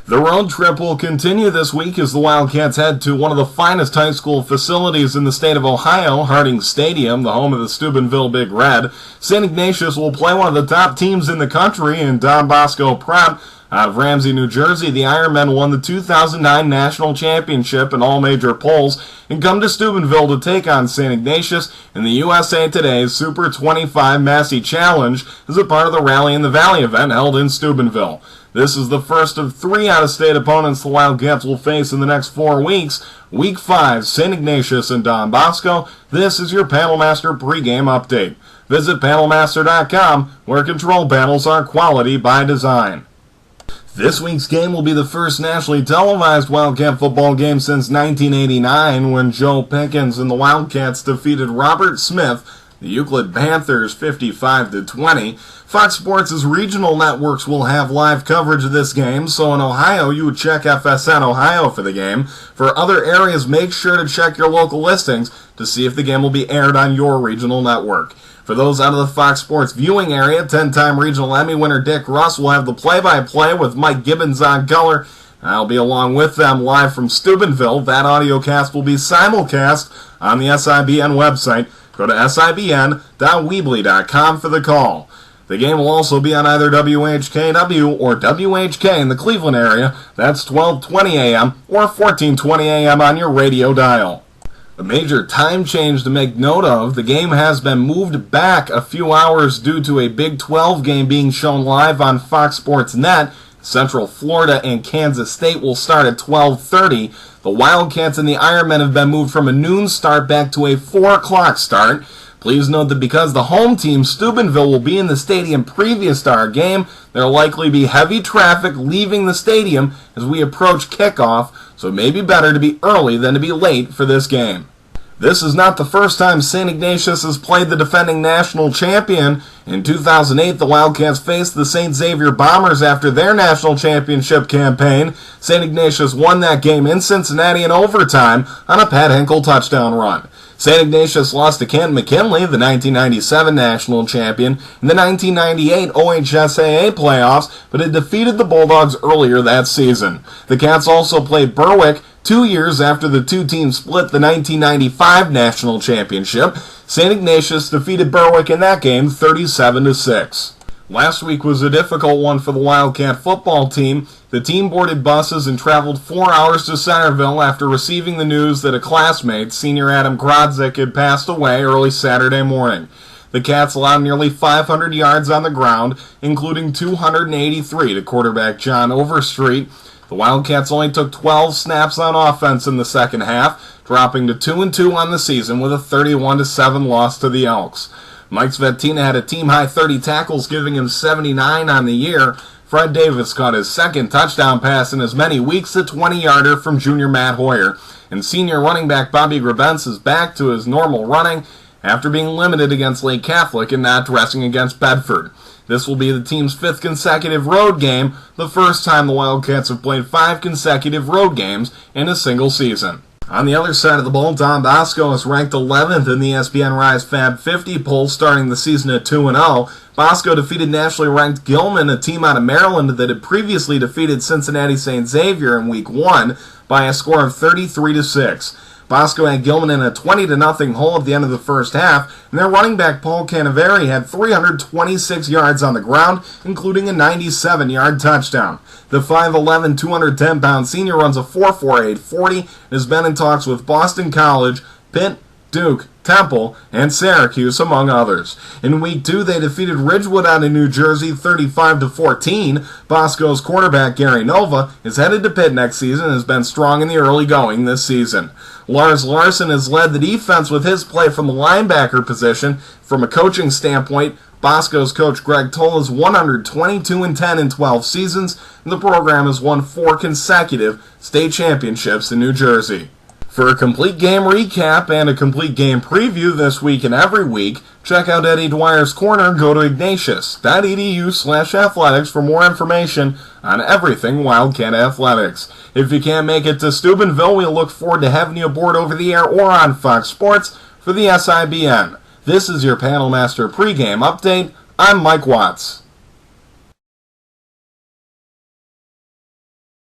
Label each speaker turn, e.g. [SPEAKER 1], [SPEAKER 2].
[SPEAKER 1] The road trip will continue this week as the Wildcats head to one of the finest high school facilities in the state of Ohio, Harding Stadium, the home of the Steubenville Big Red. St. Ignatius will play one of the top teams in the country in Don Bosco Prep. Out of Ramsey, New Jersey, the Ironmen won the 2009 National Championship in all major polls and come to Steubenville to take on St. Ignatius in the USA Today's Super 25 Massey Challenge as a part of the Rally in the Valley event held in Steubenville. This is the first of 3 out-of-state opponents the Wildcats will face in the next 4 weeks. Week 5, St. Ignatius and Don Bosco. This is your Panelmaster pregame update. Visit panelmaster.com, where control panels are quality by design. This week's game will be the first nationally televised Wildcat football game since 1989, when Joe Pickens and the Wildcats defeated Robert Smith, the Euclid Panthers, 55-20. Fox Sports' regional networks will have live coverage of this game, so in Ohio, you would check FSN Ohio for the game. For other areas, make sure to check your local listings to see if the game will be aired on your regional network. For those out of the Fox Sports viewing area, 10-time regional Emmy winner Dick Russ will have the play-by-play with Mike Gibbons on color. I'll be along with them live from Steubenville. That audiocast will be simulcast on the SIBN website. Go to sibn.weebly.com for the call. The game will also be on either WHKW or WHK in the Cleveland area. That's 1220 a.m. or 1420 a.m. on your radio dial. A major time change to make note of. The game has been moved back a few hours due to a Big 12 game being shown live on Fox Sports Net. Central Florida and Kansas State will start at 12:30. The Wildcats and the Ironmen have been moved from a noon start back to a 4 o'clock start. Please note that because the home team, Steubenville, will be in the stadium previous to our game, there will likely be heavy traffic leaving the stadium as we approach kickoff, so it may be better to be early than to be late for this game. This is not the first time St. Ignatius has played the defending national champion. In 2008, the Wildcats faced the St. Xavier Bombers after their national championship campaign. St. Ignatius won that game in Cincinnati in overtime on a Pat Hinkle touchdown run. St. Ignatius lost to Kent McKinley, the 1997 national champion, in the 1998 OHSAA playoffs, but had defeated the Bulldogs earlier that season. The Cats also played Berwick 2 years after the two teams split the 1995 national championship. St. Ignatius defeated Berwick in that game 37-6. Last week was a difficult one for the Wildcat football team. The team boarded buses and traveled 4 hours to Centerville after receiving the news that a classmate, senior Adam Grodzik, had passed away early Saturday morning. The Cats allowed nearly 500 yards on the ground, including 283 to quarterback John Overstreet. The Wildcats only took 12 snaps on offense in the second half, dropping to 2-2 on the season with a 31-7 loss to the Elks. Mike Svettina had a team-high 30 tackles, giving him 79 on the year. Fred Davis caught his second touchdown pass in as many weeks, a 20-yarder from junior Matt Hoyer. And senior running back Bobby Grabentz is back to his normal running after being limited against Lake Catholic and not dressing against Bedford. This will be the team's 5th consecutive road game, the first time the Wildcats have played 5 consecutive road games in a single season. On the other side of the ball, Don Bosco is ranked 11th in the SBN Rise Fab 50 poll, starting the season at 2-0. Bosco defeated nationally ranked Gilman, a team out of Maryland that had previously defeated Cincinnati St. Xavier in Week 1 by a score of 33-6. Bosco had Gilman in a 20-0 hole at the end of the first half, and their running back Paul Canaveri had 326 yards on the ground, including a 97-yard touchdown. The 5'11", 210-pound senior runs a 4.48 40 and has been in talks with Boston College, Pitt, Duke, Temple, and Syracuse, among others. In Week 2, they defeated Ridgewood out of New Jersey 35-14. Bosco's quarterback, Gary Nova, is headed to Pitt next season and has been strong in the early going this season. Lars Larson has led the defense with his play from the linebacker position. From a coaching standpoint, Bosco's coach Greg Toll is 122-10 in 12 seasons, and the program has won 4 consecutive state championships in New Jersey. For a complete game recap and a complete game preview this week and every week, check out Eddie Dwyer's Corner. Go to ignatius.edu/athletics for more information on everything Wildcat athletics. If you can't make it to Steubenville, we look forward to having you aboard over the air or on Fox Sports for the SIBN. This is your Panelmaster pregame update. I'm Mike Watts.